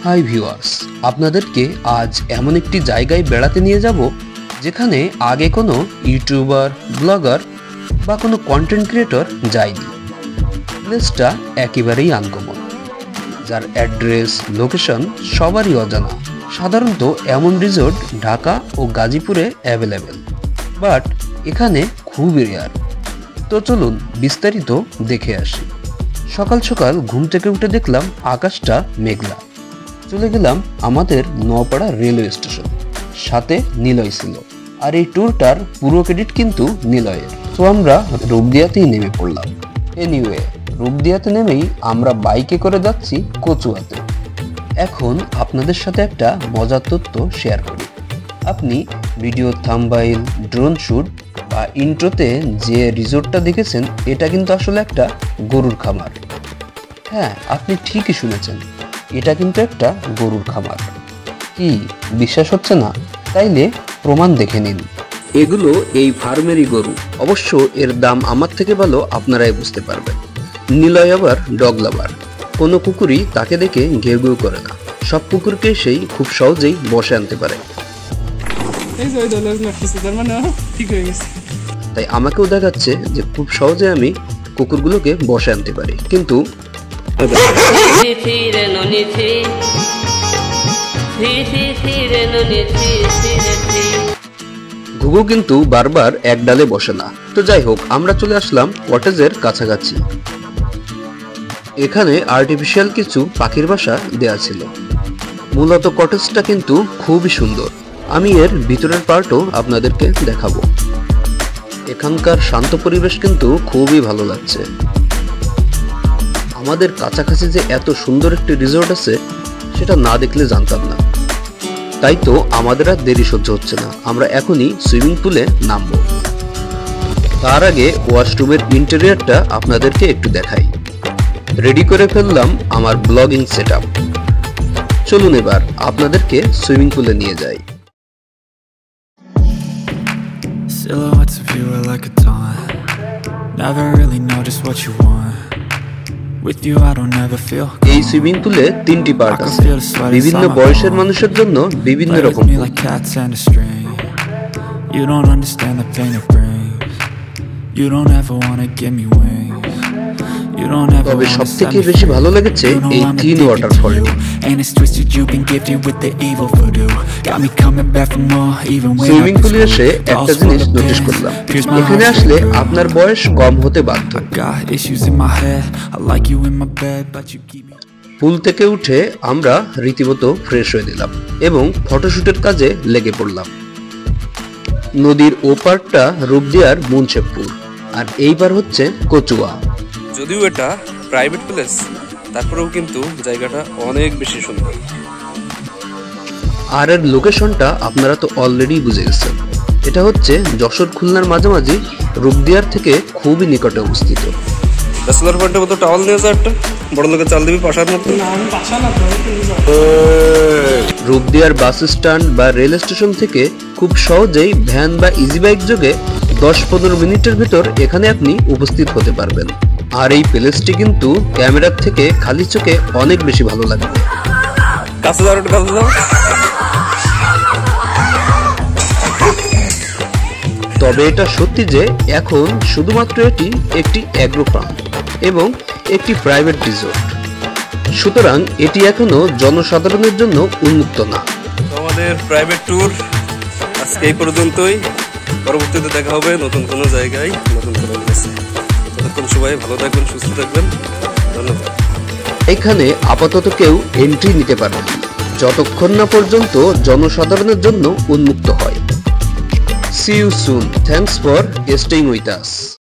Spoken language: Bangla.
হাই ভিউয়ার্স, আপনাদেরকে আজ এমন একটি জায়গায় বেড়াতে নিয়ে যাব যেখানে আগে কোনো ইউটিউবার, ব্লগার বা কোনো কন্টেন্ট ক্রিয়েটর যায়নি। প্লেসটা একেবারেই আনকমন, যার অ্যাড্রেস, লোকেশন সবারই অজানা। সাধারণত এমন রিসোর্ট ঢাকা ও গাজীপুরে অ্যাভেলেবেল, বাট এখানে খুবই রেয়ার। তো চলুন বিস্তারিত দেখে আসি। সকাল সকাল ঘুম থেকে উঠে দেখলাম আকাশটা মেঘলা। চলে গেলাম আমাদের নোয়াপাড়া রেলওয়ে স্টেশন, সাথে নিলয় ছিল। আর এই ট্যুরটার পুরো ক্রেডিট কিন্তু নিলয়ের। তো আমরা রূপদিয়াতেই নেমে পড়লাম। এনিওয়ে, রূপদিয়াতে নেমেই আমরা বাইকে করে যাচ্ছি কচুয়াতে। এখন আপনাদের সাথে একটা মজার তথ্য শেয়ার করি। আপনি ভিডিও থাম্বনেইল, ড্রোন শ্যুট বা ইন্ট্রোতে যে রিসোর্টটা দেখেছেন, এটা কিন্তু আসলে একটা গরুর খামার। হ্যাঁ, আপনি ঠিকই শুনেছেন, এটা কিন্তু একটা গরুর খামার। কি বিশ্বাস হচ্ছে না? তাইলে প্রমাণ দেখে নিন। এগুলো এই ফার্মেরই গরু। অবশ্য এর দাম আমার থেকে ভালো আপনারাই বুঝতে পারবেন। নিলয় আবার ডগ লাভার। কোনো কুকুরই তাকে দেখে ঘেউ ঘেউ করে না। সব কুকুরকে সেই খুব সহজেই বসে আনতে পারে। তাই আমাকেও দেখাচ্ছে যে খুব সহজে আমি কুকুরগুলোকে বসে আনতে পারি। কিন্তু ঘুঘু কিন্তু বারবার এক ডালে বসে না। তো যাই হোক, আমরা চলে আসলাম কটেজের কাছাকাছি। এখানে আর্টিফিশিয়াল কিছু পাখির বাসা দেয়া ছিল। মূলত কটেজটা কিন্তু খুবই সুন্দর। আমি এর ভিতরের পার্টও আপনাদেরকে দেখাবো। এখানকার শান্ত পরিবেশ কিন্তু খুবই ভালো লাগছে। আমাদের কাছাকাছি যে এত সুন্দর একটি রিসোর্ট আছে, সেটা না দেখলে জানতাম না। তাই তো আমাদের আর দেরি সহ্য হচ্ছে না, আমরা এখনই সুইমিং পুলে নামবো। তার আগে ওয়াশরুমের ইন্টেরিয়রটা আপনাদেরকে একটু দেখাই। রেডি করে ফেললাম আমার ব্লগিং সেটআপ। চলুন এবার আপনাদেরকে সুইমিং পুলে নিয়ে যাই। Silhouettes of you are like a taunt. Never really know just what you want. With you I don't ever feel calm. এই সুইমিং পুলে তিনটি পার্ট আছে। বিভিন্ন বয়সের মানুষের জন্য বিভিন্ন রকম। Like cats and a string. You don't understand the pain it brings. You don't ever want to give me wings. তবে সবথেকে বেশি ভালো লেগেছে এই তিন ওয়াটারফল। সুইমিং পুলে এসে একটা জিনিস নোটিস করলাম, এখানে আসলে আপনার বয়স কম হতে বাধ্য। পুল থেকে উঠে আমরা রীতিমতো ফ্রেশ হয়ে দিলাম এবং ফটোশুটের কাজে লেগে পড়লাম। নদীর ওপারটা রূপদিয়ার মুন্সেফপুর, আর এইবার হচ্ছে কচুয়া। যদিও এটা প্রাইভেট প্লেস, তারপরেও কিন্তু জায়গাটা অনেক বেশি সুন্দর। আর এর লোকেশনটা আপনারা তো অলরেডি বুঝে গেছেন। এটা হচ্ছে যশোর খুলনার মাঝামাঝি, রূপদিয়ার থেকে খুবই নিকটে অবস্থিত। ব্যাচেলর পয়েন্টের মতো টাওয়াল নিয়ে যা, একটা বড় লোকের চাল দিবি পাশার মতো। রূপদিয়ার বাস স্ট্যান্ড বা রেল স্টেশন থেকে খুব সহজেই ভ্যান বা ইজি বাইক যোগে 10-15 মিনিটের ভিতর এখানে আপনি উপস্থিত হতে পারবেন। আর এই প্লেসটি কিন্তু ক্যামেরার থেকে খালি চোখে অনেক বেশি ভালো লাগবে। তবে এটা সত্যি যে এখন শুধুমাত্র এটি একটি অ্যাগ্রো ফার্ম এবং একটি প্রাইভেট রিসোর্ট, সুতরাং এটি এখনো জনসাধারণের জন্য উন্মুক্ত না। আমাদের প্রাইভেট ট্যুর আজকে এই পর্যন্তই। পরবর্তীতে দেখা হবে নতুন কোনো জায়গায়, নতুন কোনো প্লেসে। ততক্ষণ সবাই ভালো থাকবেন, সুস্থ থাকবেন। ধন্যবাদ। এখানে আপাতত কেউ এন্ট্রি নিতে পারবে না যতক্ষণ না পর্যন্ত জনসাধারণের জন্য উন্মুক্ত হয়। See you soon. Thanks for staying with us.